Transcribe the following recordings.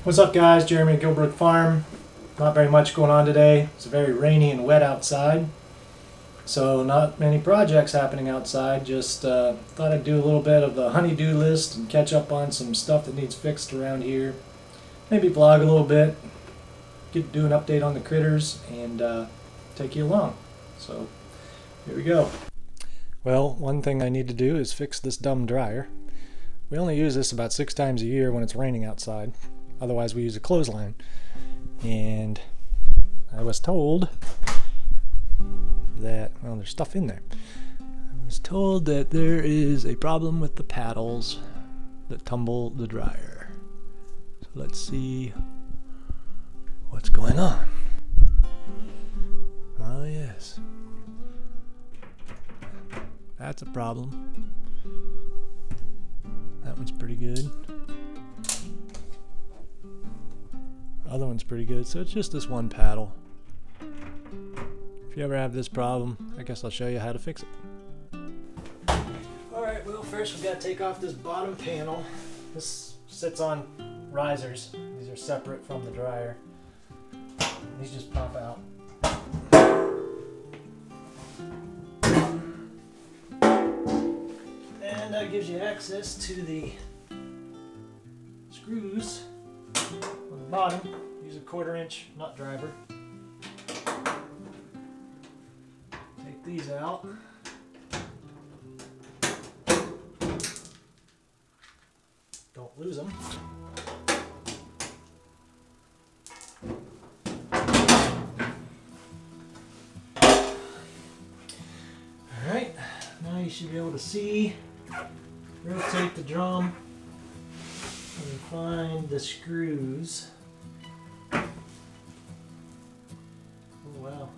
What's up guys, Jeremy at Guildbrook Farm. Not very much going on today. It's very rainy and wet outside. So not many projects happening outside. Just thought I'd do a little bit of the honey-do list and catch up on some stuff that needs fixed around here. Maybe vlog a little bit, do an update on the critters, and take you along. So here we go. Well, one thing I need to do is fix this dumb dryer. We only use this about 6 times a year when it's raining outside. Otherwise we use a clothesline. And I was told that, well, there's stuff in there. I was told that there is a problem with the paddles that tumble the dryer. So let's see what's going on. Oh yes, that's a problem. That one's pretty good. Other one's pretty good. So it's just this one paddle. If you ever have this problem, I guess I'll show you how to fix it. Alright, well first we've got to take off this bottom panel. This sits on risers. These are separate from the dryer. These just pop out. And that gives you access to the screws on the bottom. Use a 1/4 inch nut driver. Take these out. Don't lose them. Alright, now you should be able to see. Rotate the drum and find the screws. Oh wow.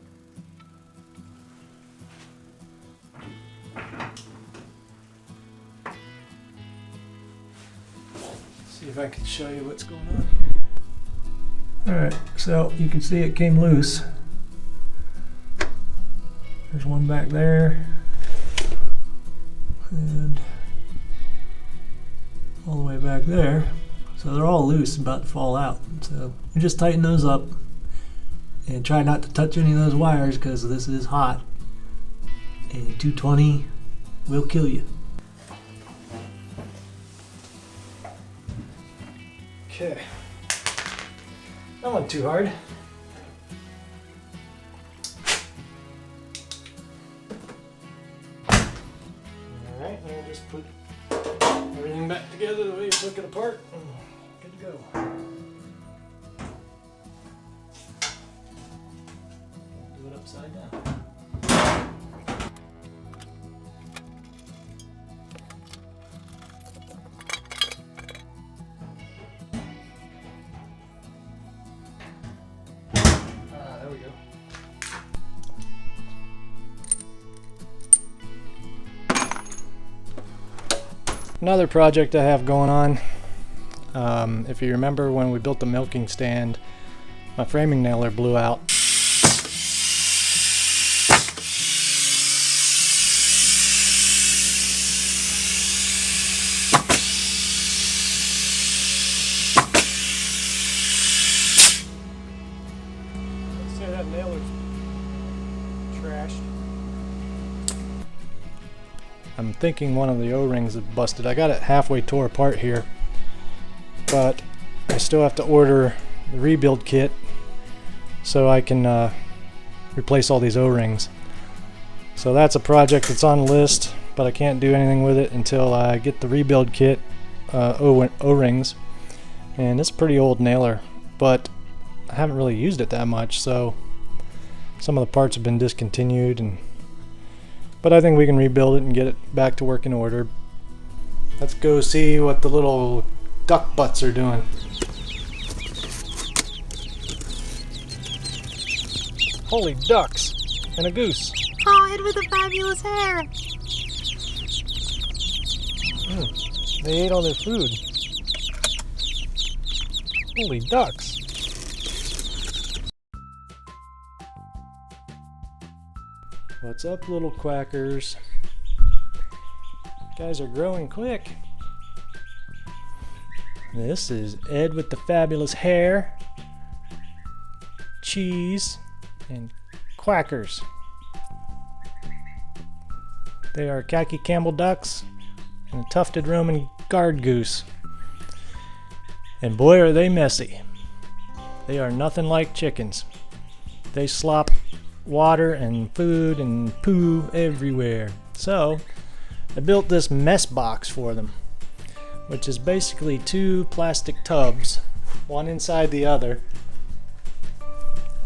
See if I can show you what's going on here. Alright, so you can see it came loose. There's one back there. And all the way back there. So they're all loose, about to fall out. So we just tighten those up and try not to touch any of those wires because this is hot and 220 will kill you. Okay, that wasn't too hard. Alright, now we'll just put everything back together the way you took it apart. Good to go. Do it upside down. There we go. Another project I have going on. If you remember when we built the milking stand, my framing nailer blew out. Let's say that nailer's trashed. I'm thinking one of the O-rings is busted. I got it halfway tore apart here, but I still have to order the rebuild kit so I can replace all these O-rings. So that's a project that's on the list, but I can't do anything with it until I get the rebuild kit O-rings. And it's a pretty old nailer, but I haven't really used it that much, so some of the parts have been discontinued, but I think we can rebuild it and get it back to working order. Let's go see what the little duck butts are doing. Holy ducks and a goose. Oh, and with a fabulous hair. They ate all their food. Holy ducks. What's up, little quackers? Guys are growing quick. This is Ed with the fabulous hair, cheese, and quackers. They are khaki Campbell ducks and a tufted Roman guard goose. And boy, are they messy. They are nothing like chickens. They slop water and food and poo everywhere. So I built this mess box for them, which is basically 2 plastic tubs, one inside the other,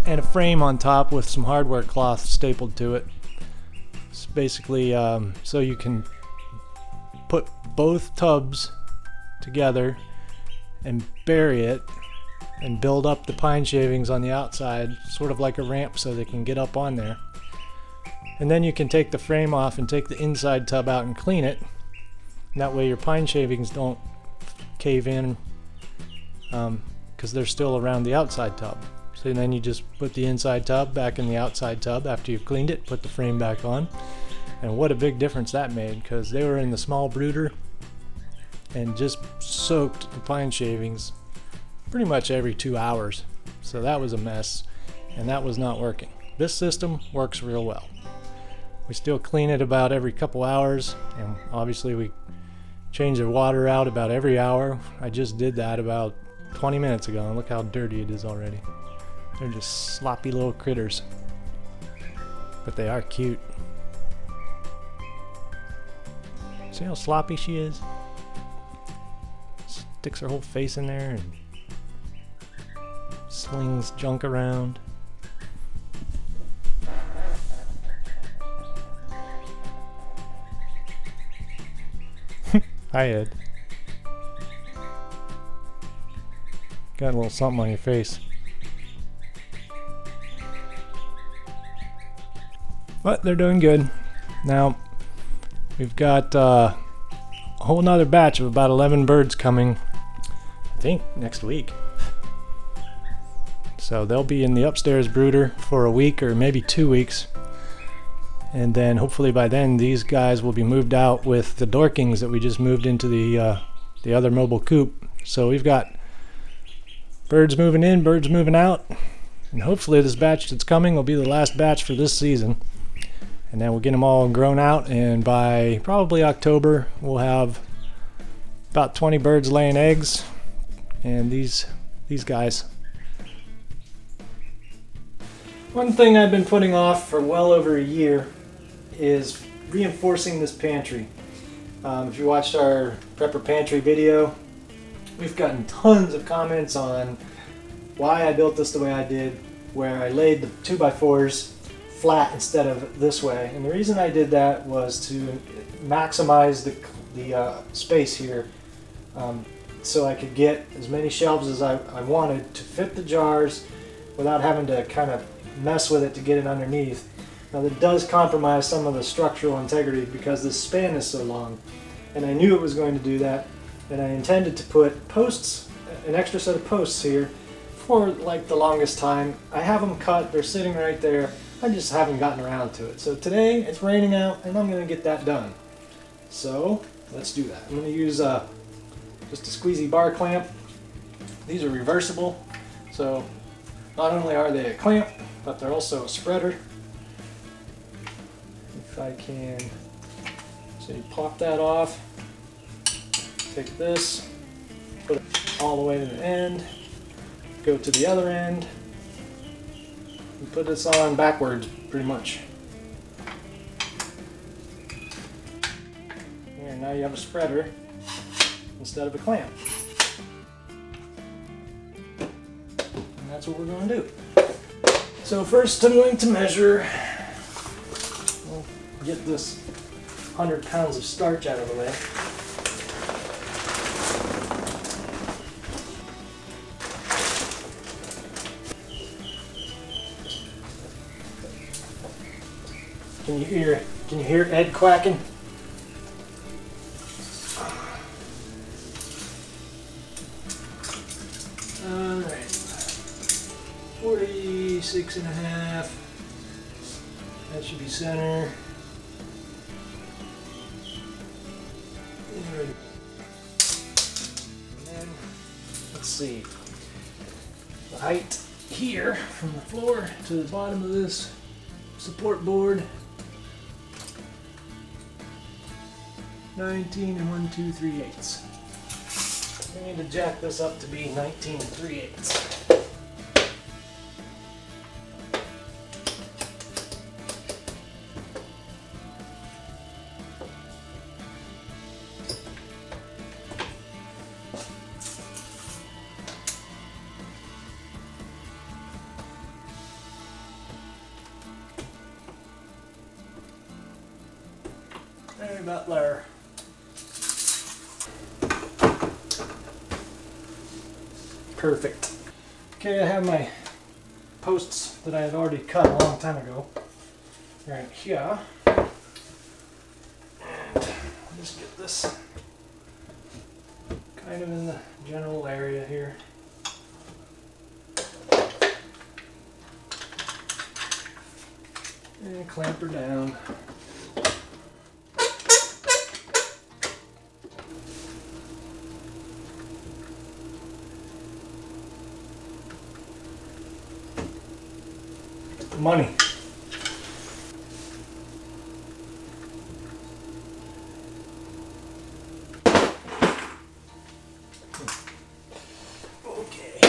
and a frame on top with some hardware cloth stapled to it. It's basically so you can put both tubs together and bury it and build up the pine shavings on the outside, sort of like a ramp so they can get up on there. And then you can take the frame off and take the inside tub out and clean it. And that way your pine shavings don't cave in because they're still around the outside tub. So then you just put the inside tub back in the outside tub after you've cleaned it, put the frame back on. And what a big difference that made, because they were in the small brooder and just soaked the pine shavings pretty much every 2 hours. So that was a mess, and that was not working. This system works real well. We still clean it about every couple hours, and obviously we change the water out about every hour. I just did that about 20 minutes ago, and look how dirty it is already. They're just sloppy little critters, but they are cute. See how sloppy she is? Sticks her whole face in there and slings junk around. Hi, Ed. Got a little something on your face. But they're doing good. Now, we've got a whole nother batch of about 11 birds coming, I think, next week. So they'll be in the upstairs brooder for a week or maybe 2 weeks. And then hopefully by then these guys will be moved out with the Dorkings that we just moved into the other mobile coop. So we've got birds moving in, birds moving out. And hopefully this batch that's coming will be the last batch for this season. And then we'll get them all grown out, and by probably October we'll have about 20 birds laying eggs, and these guys. One thing I've been putting off for well over a year is reinforcing this pantry. If you watched our Prepper Pantry video, we've gotten tons of comments on why I built this the way I did, where I laid the 2x4s flat instead of this way. And the reason I did that was to maximize the space here, so I could get as many shelves as I wanted to fit the jars without having to kind of mess with it to get it underneath. Now that does compromise some of the structural integrity because this span is so long, and I knew it was going to do that, and I intended to put posts, an extra set of posts here for like the longest time. I have them cut, they're sitting right there. I just haven't gotten around to it. So today it's raining out and I'm going to get that done. So let's do that. I'm going to use just a squeezy bar clamp. These are reversible, so not only are they a clamp, but they're also a spreader. If I can, so you pop that off, take this, put it all the way to the end, go to the other end, and put this on backwards pretty much. And now you have a spreader instead of a clamp. And that's what we're going to do. So first I'm going to measure, we'll get this 100 pounds of starch out of the way. Can you hear Ed quacking? Alright. 46.5. That should be center. And then let's see. The height here from the floor to the bottom of this support board, 19 and 1 2 3/8. We need to jack this up to be 19 and 3/8. Right about there. Perfect. Okay, I have my posts that I had already cut a long time ago right here. And I'll just get this kind of in the general area here. And clamp her down. Money. Okay.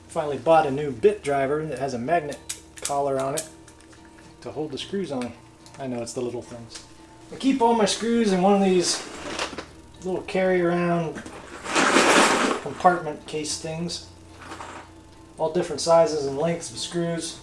Finally bought a new bit driver that has a magnet collar on it to hold the screws on. I know it's the little things. I keep all my screws in one of these little carry around compartment case things. All different sizes and lengths of screws.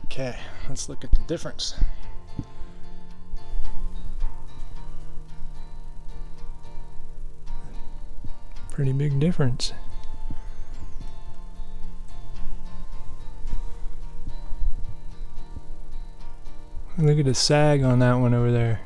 Okay, let's look at the difference. Pretty big difference. Look at the sag on that one over there.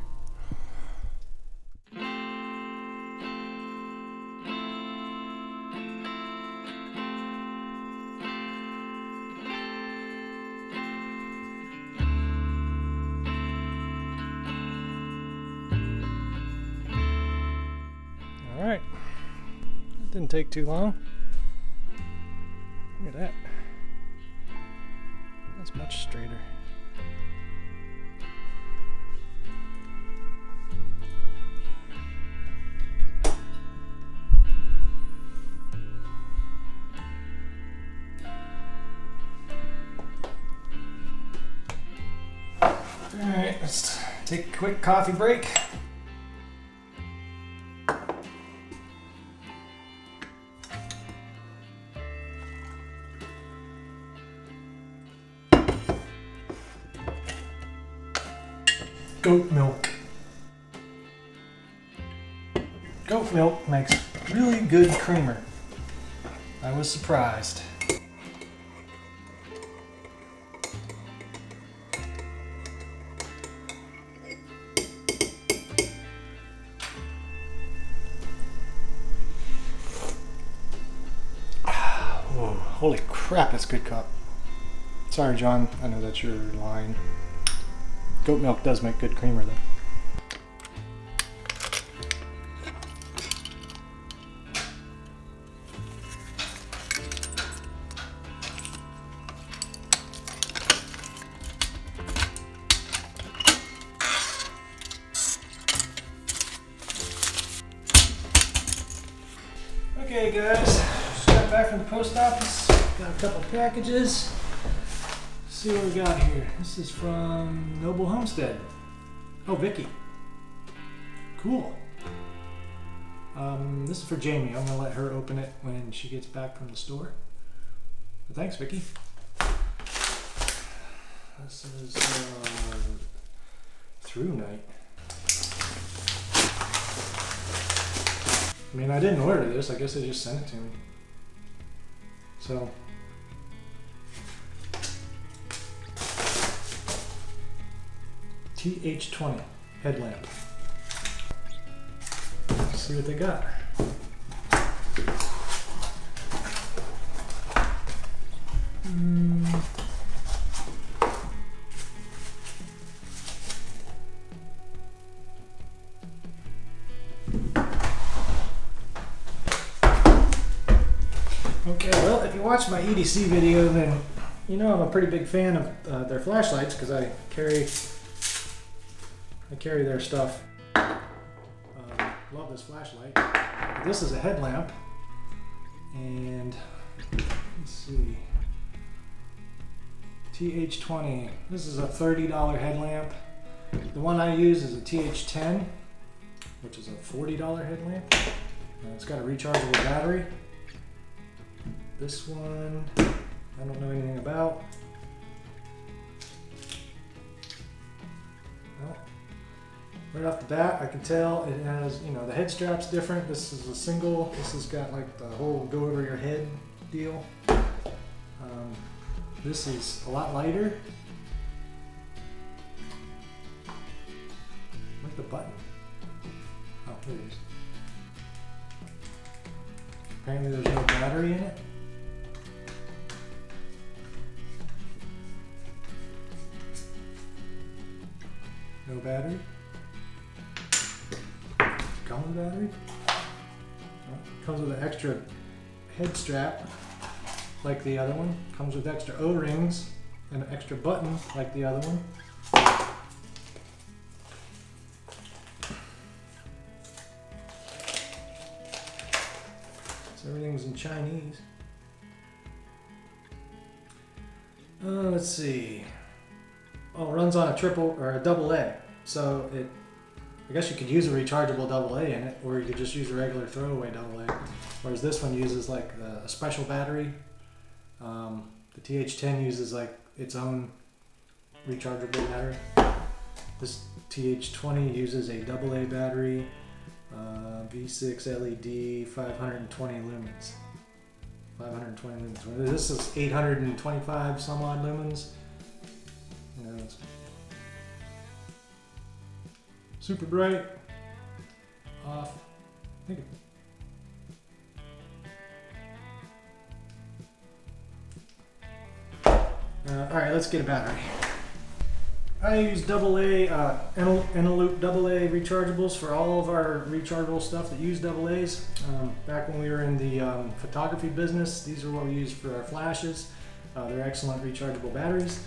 Alright, that didn't take too long. Look at that. That's much straighter. Alright, let's take a quick coffee break. Goat milk. Goat milk makes really good creamer. I was surprised. Whoa, holy crap, that's good cup. Sorry, John, I know that's your line. Goat milk does make good creamer though. Okay guys, just got back from the post office. Got a couple packages. See what we got here. This is from Noble Homestead. Oh, Vicky. Cool. This is for Jamie. I'm gonna let her open it when she gets back from the store. But thanks, Vicky. This is through night. I mean, I didn't order this. I guess they just sent it to me. So. TH20 headlamp. Let's see what they got. Okay, well, if you watch my EDC video, then you know I'm a pretty big fan of their flashlights because I carry their stuff. Love this flashlight. This is a headlamp, and let's see, TH20. This is a $30 headlamp. The one I use is a TH10, which is a $40 headlamp. It's got a rechargeable battery. This one, I don't know anything about. Well, right off the bat, I can tell it has, you know, the head strap's different. This is a single. This has got like the whole go over your head deal. This is a lot lighter. Where's the button? Oh, here it is. Apparently there's no battery in it. No battery. Comes with a battery. Comes with an extra head strap like the other one. Comes with extra O-rings and an extra button like the other one. So everything's in Chinese. Let's see. Oh, it runs on a triple or a double A. So I guess you could use a rechargeable double A in it, or you could just use a regular throwaway double A. Whereas this one uses like a special battery. The TH10 uses like its own rechargeable battery. This TH20 uses a double A battery, V6 LED, 520 lumens. 520 lumens. This is 825 some odd lumens. You know, it's super bright. Off. I think alright, let's get a battery. I use AA, Eneloop AA rechargeables for all of our rechargeable stuff that use AA's. Back when we were in the photography business, these are what we use for our flashes. They're excellent rechargeable batteries.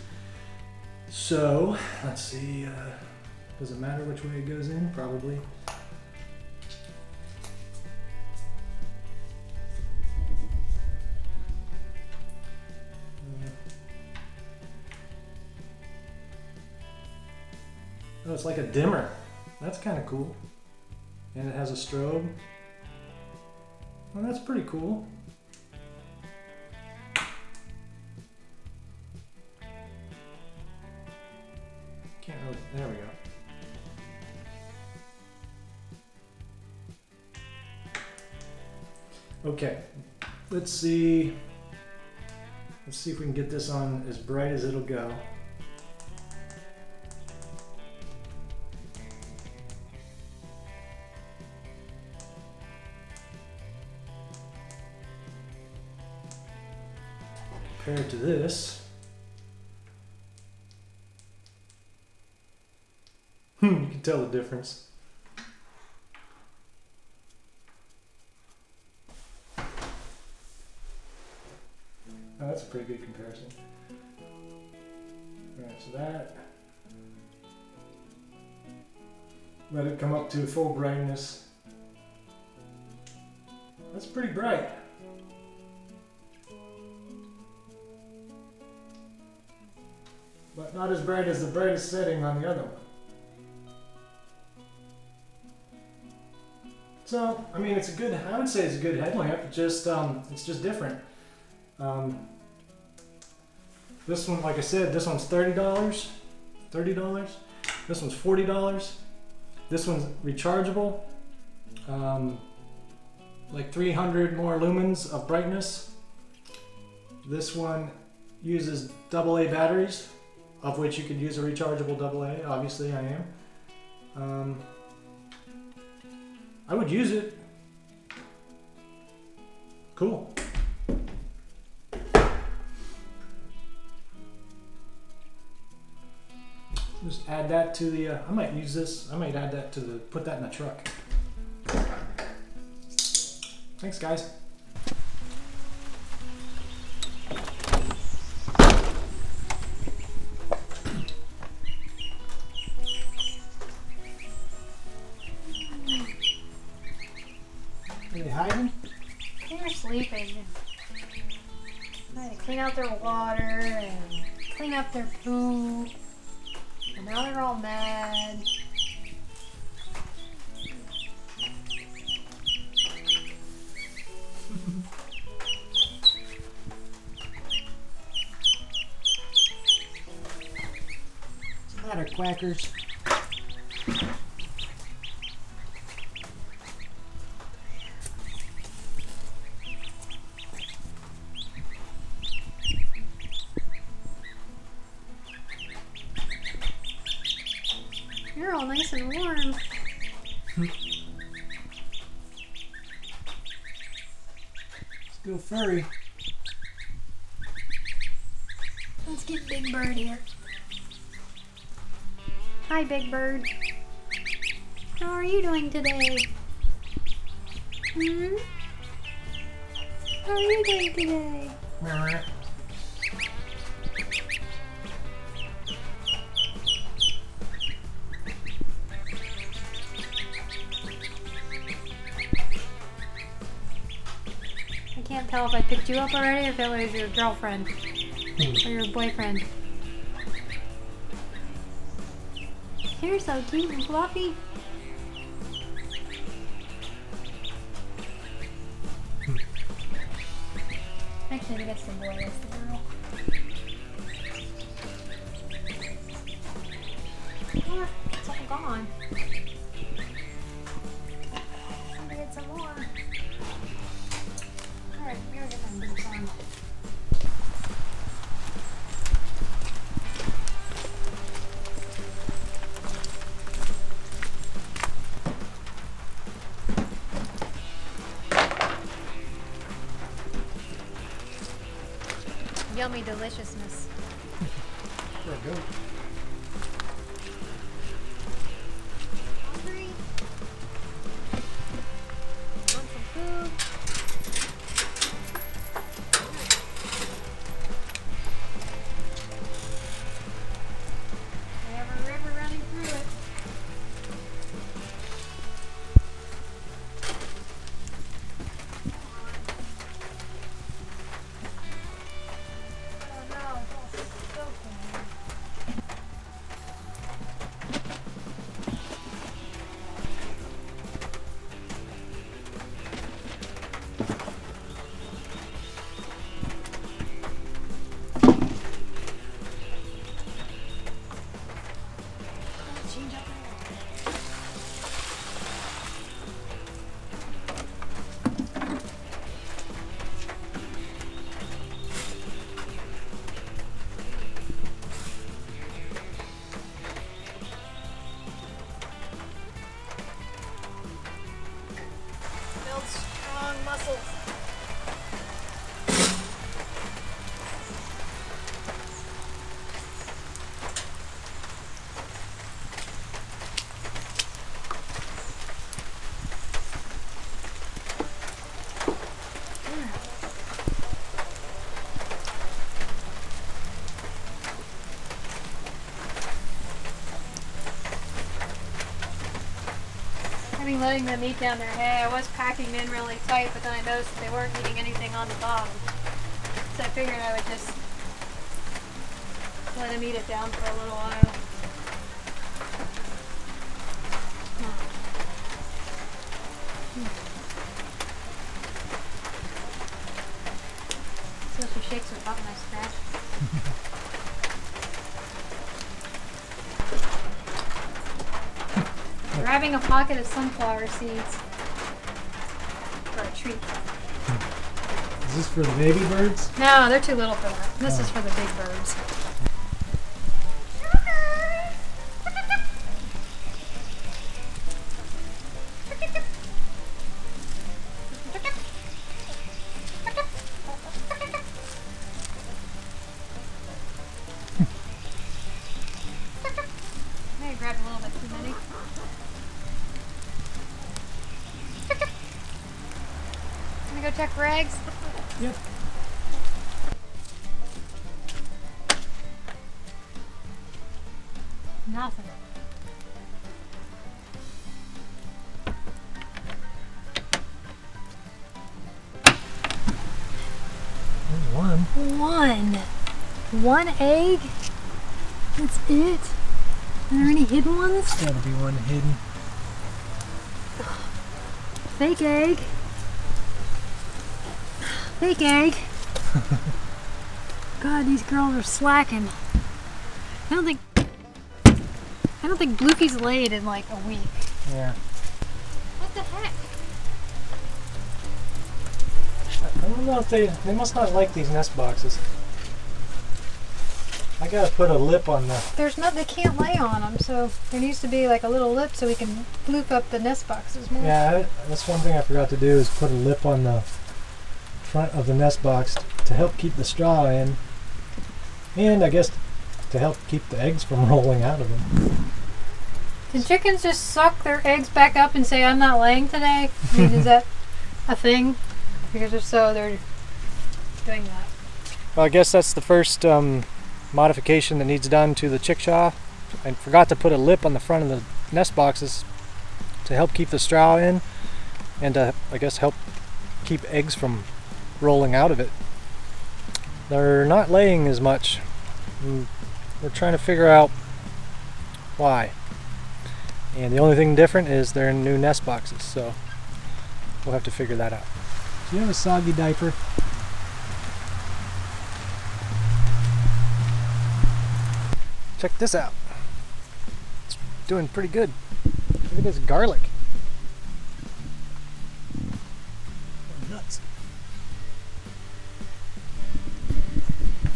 So, let's see, does it matter which way it goes in? Probably. Oh, it's like a dimmer. That's kind of cool. And it has a strobe. Well, that's pretty cool. Can't really, there we go. Okay, let's see if we can get this on as bright as it'll go. Compared to this, you can tell the difference. Oh, that's a pretty good comparison. Alright, so that, let it come up to full brightness. That's pretty bright. But not as bright as the brightest setting on the other one. So, I mean, it's a good, I would say it's a good headlamp, just, it's just different. This one, like I said, this one's $30. $30. This one's $40. This one's rechargeable. Like 300 more lumens of brightness. This one uses AA batteries, of which you could use a rechargeable AA. Obviously, I am. I would use it. Cool. Just add that to the, I might use this, I might add that to the, put that in the truck. Thanks, guys. Are they hiding? They're sleeping. I had to clean out their water and clean up their poo. And now they're all mad. What's the matter, quackers? You're all nice and warm. Still furry. Let's get Big Bird here. Hi, Big Bird. How are you doing today? Hmm? How are you doing today? I can't tell if I picked you up already or if it was your girlfriend or your boyfriend. You're so cute and fluffy. Actually, I think it's the boy, that's the girl. Ah, it's all gone. Let me get some more. Alright, I'm gonna get my boots on. Yummy deliciousness. There we go. Hungry? Want some food? We have a river running through it. Oh no, it's all soaking. Let's change up there. Build strong muscles. I've been letting them eat down their hay. I was packing in really tight, but then I noticed that they weren't eating anything on the bottom. So I figured I would just let them eat it down for a little while. She shakes her butt when I scratch. Grabbing a pocket of sunflower seeds for a treat. Is this for the baby birds? No, they're too little for that. This is for the big birds. Maybe grabbed a little bit too many. Gonna go check for eggs? Yep. Nothing. There's one. One egg? That's it? Are there any hidden ones? There's gotta be one hidden. Fake egg. Fake egg. God, these girls are slacking. I don't think Bluefy's laid in like a week. Yeah. What the heck? I don't know if they must not like these nest boxes. I gotta put a lip on the. They can't lay on them, so there needs to be like a little lip so we can floof up the nest boxes more. Yeah, that's one thing I forgot to do is put a lip on the front of the nest box to help keep the straw in, and I guess to help keep the eggs from rolling out of them. Can chickens just suck their eggs back up and say, "I'm not laying today"? I mean, is that a thing? Because if so, they're doing that. Well, I guess that's the first modification that needs done to the chickshaw. I forgot to put a lip on the front of the nest boxes to help keep the straw in and to, I guess, help keep eggs from rolling out of it. They're not laying as much. We're trying to figure out why. And the only thing different is they're in new nest boxes, so we'll have to figure that out. Do you have a soggy diaper? Check this out. It's doing pretty good. Look at this garlic. Oh, nuts.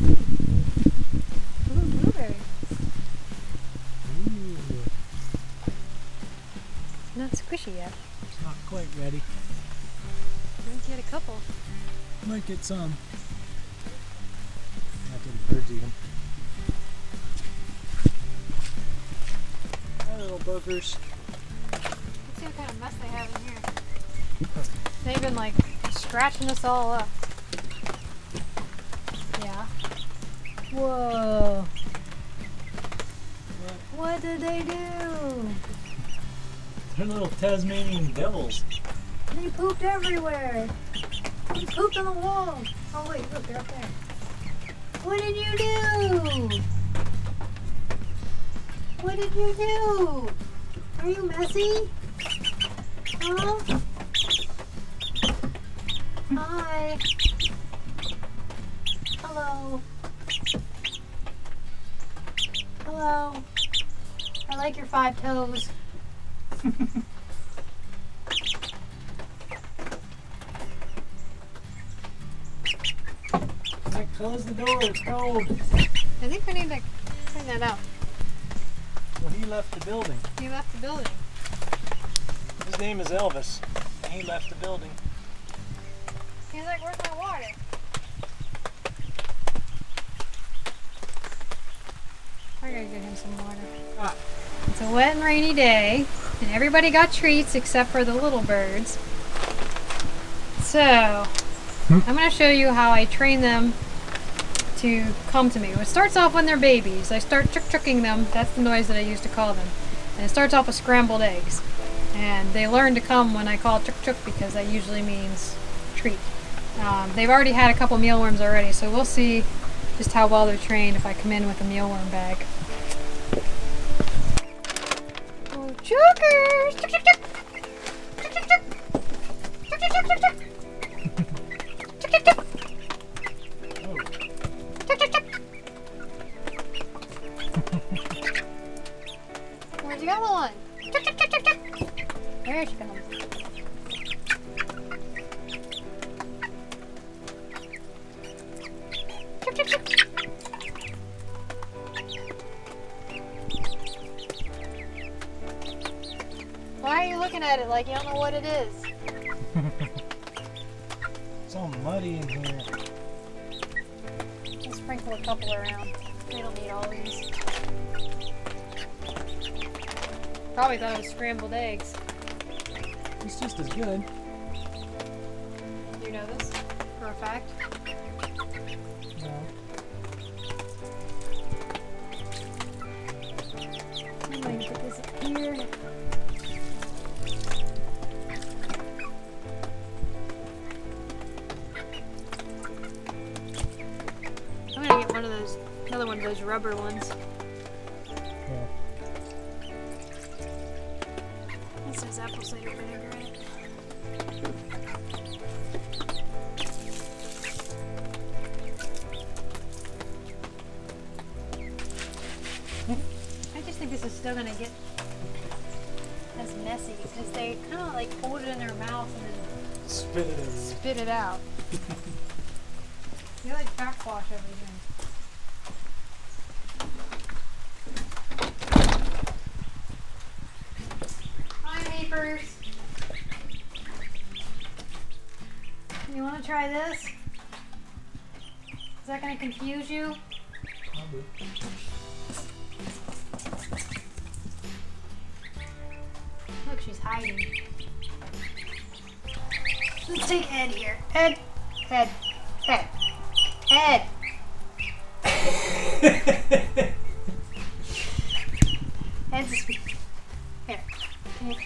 Ooh, blueberry. Ooh, Not squishy yet. it's not quite ready. Might get a couple. Might get some. After the birds eat them. Hi, little boogers. Let's see what kind of mess they have in here. They've been like scratching us all up. Yeah. Whoa. What did they do? They're little Tasmanian devils. They pooped everywhere. They pooped on the wall. Oh wait, look, they're up there. What did you do? What did you do? Are you messy? Huh? Hi. Hello. Hello. I like your 5 toes. Close the door, it's cold. I think we need to clean that out. Well, he left the building. He left the building. His name is Elvis, and he left the building. He's like, where's my water? I gotta get him some water. Ah. It's a wet and rainy day, and everybody got treats except for the little birds. So, I'm gonna show you how I train them to come to me. It starts off when they're babies. I start chuk-chuking them. That's the noise that I use to call them. And it starts off with scrambled eggs. And they learn to come when I call chuk-chuk because that usually means treat. They've already had a couple mealworms already, so we'll see just how well they're trained if I come in with a mealworm bag. Oh, chukers! Chuk-chuk-chuk! Chuk-chuk-chuk! Chuk-chuk-chuk-chuk! Chuk-chuk-chuk! Oh, Why are you looking at it like you don't know what it is? It's all muddy in here. I'll sprinkle a couple around. They don't need all these. Probably thought it was scrambled eggs. It's just as good. You know this for a fact? No. I'm going to put this up here. I'm gonna get one of those, another one of those rubber ones. Yeah. This is apple cider vinegar in it. I just think this is still gonna get as messy because they kind of like hold it in their mouth and then Spit it everywhere. spit it out. They like backwash everything. Hi, neighbors. You want to try this? Is that going to confuse you? Probably. Look, she's hiding. Let's take Ed here. Ed. Ed. Ed. Ed. Ed's here. Here. Here.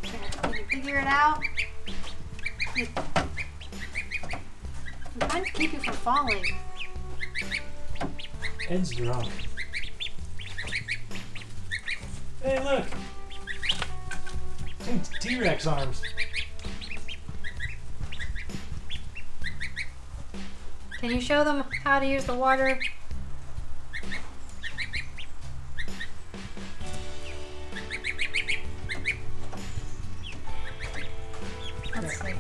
Can you figure it out? I'm trying to keep you from falling. Ed's drunk. Hey, look! It's T-Rex arms. Can you show them how to use the water? Let's see.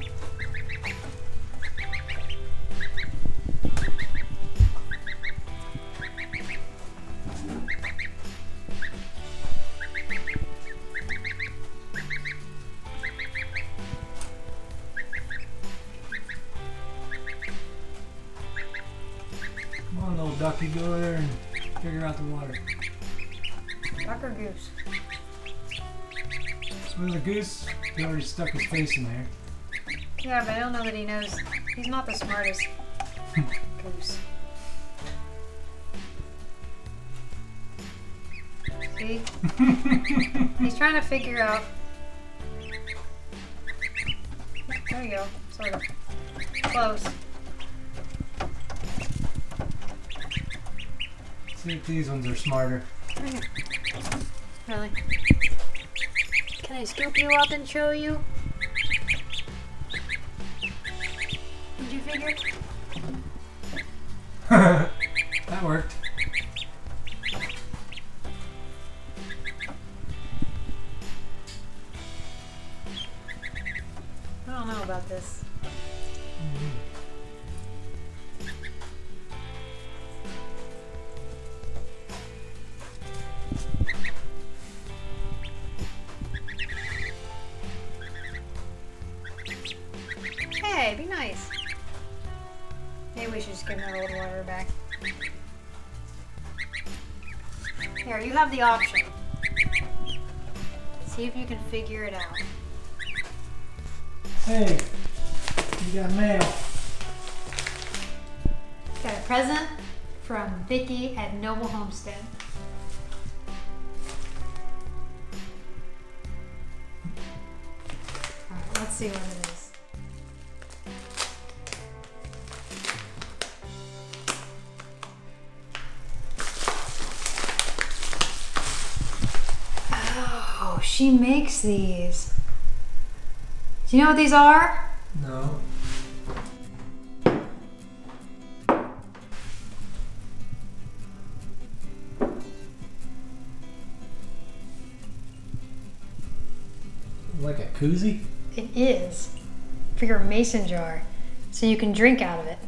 Come on, little ducky, go over there and figure out the water. Duck or goose? Well, the goose, he already stuck his face in there. Yeah, but I don't know that he knows. He's not the smartest goose. See? He's trying to figure out. There you go. Sort of. Close. See if these ones are smarter. Really? Can I scoop you up and show you? Did you figure? That worked. I don't know about this. Hey, be nice. Maybe we should just give that old water back. Here, you have the option. See if you can figure it out. Hey, you got mail. Got a present from Vicky at Noble Homestead. Alright, let's see what it is. Oh, she makes these. Do you know what these are? No. Like a koozie? It is. For your mason jar. So you can drink out of it.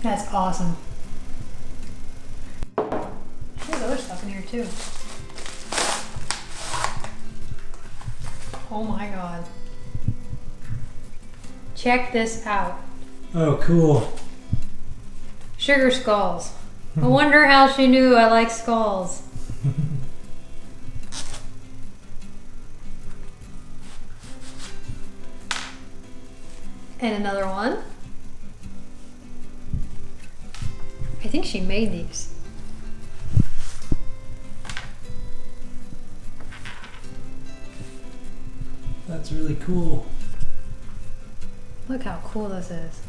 That's awesome. There's other stuff in here too. Oh my god. Check this out. Oh, cool. Sugar skulls. I wonder how she knew I like skulls. And another one. I think she made these. That's really cool. Look how cool this is.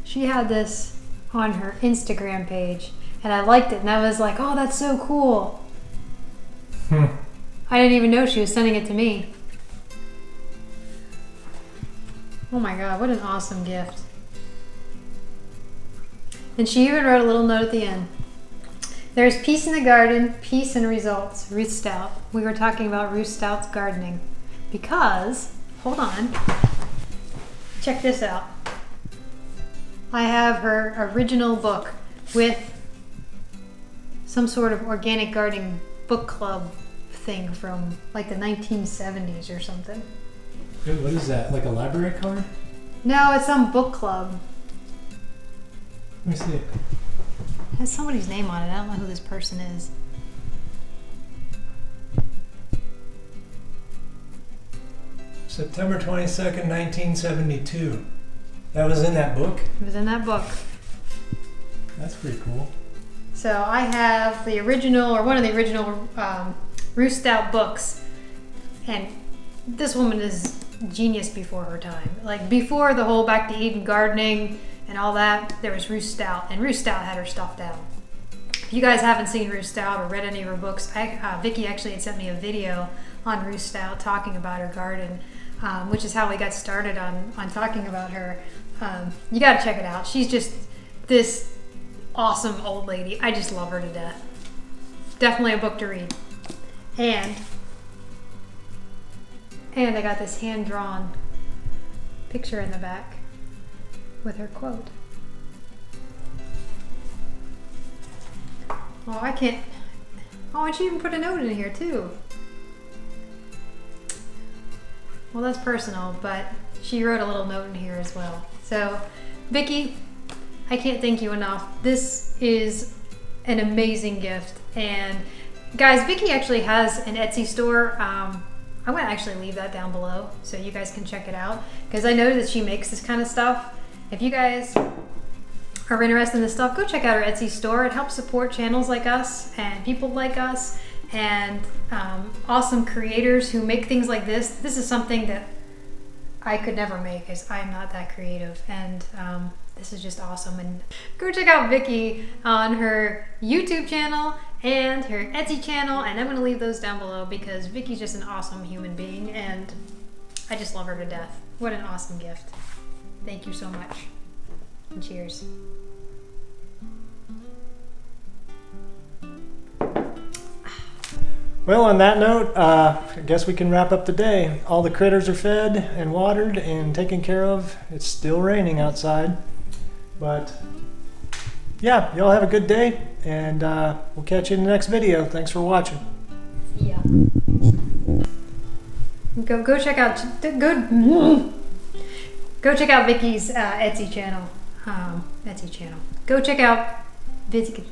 She had this on her Instagram page and I liked it and I was like, oh, that's so cool. I didn't even know she was sending it to me. Oh my god, what an awesome gift. And she even wrote a little note at the end. There's peace in the garden, peace in results. Ruth Stout. We were talking about Ruth Stout's gardening. Because, hold on, check this out. I have her original book with some sort of organic gardening book club thing from like the 1970s or something. Dude, what is that? Like a library card? No, it's some book club. Let me see it. It has somebody's name on it. I don't know who this person is. September 22nd, 1972. That was in that book? It was in that book. That's pretty cool. So I have the original, or one of the original Ruth Stout books. And this woman is genius before her time. Like before the whole Back to Eden gardening and all that, there was Ruth Stout. And Ruth Stout had her stuff down. If you guys haven't seen Ruth Stout or read any of her books, Vicki actually had sent me a video on Ruth Stout talking about her garden, which is how we got started on talking about her. You got to check it out. She's just this awesome old lady. I just love her to death. Definitely a book to read. And I got this hand-drawn picture in the back with her quote. Oh, I can't. Oh, and she even put a note in here too. Well, that's personal, but she wrote a little note in here as well. So, Vicki, I can't thank you enough. This is an amazing gift. And guys, Vicki actually has an Etsy store. I'm going to actually leave that down below so you guys can check it out. Because I know that she makes this kind of stuff. If you guys are interested in this stuff, go check out her Etsy store. It helps support channels like us and people like us and awesome creators who make things like this. This is something that I could never make because I'm not that creative, and this is just awesome. And go check out Vicki on her YouTube channel and her Etsy channel, and I'm going to leave those down below because Vicki's just an awesome human being and I just love her to death. What an awesome gift. Thank you so much. And cheers. Well, on that note, I guess we can wrap up the day. All the critters are fed and watered and taken care of. It's still raining outside. But yeah, y'all have a good day, and we'll catch you in the next video. Thanks for watching. Yeah. Go check out go check out Vicki's Etsy channel. Go check out Vicki.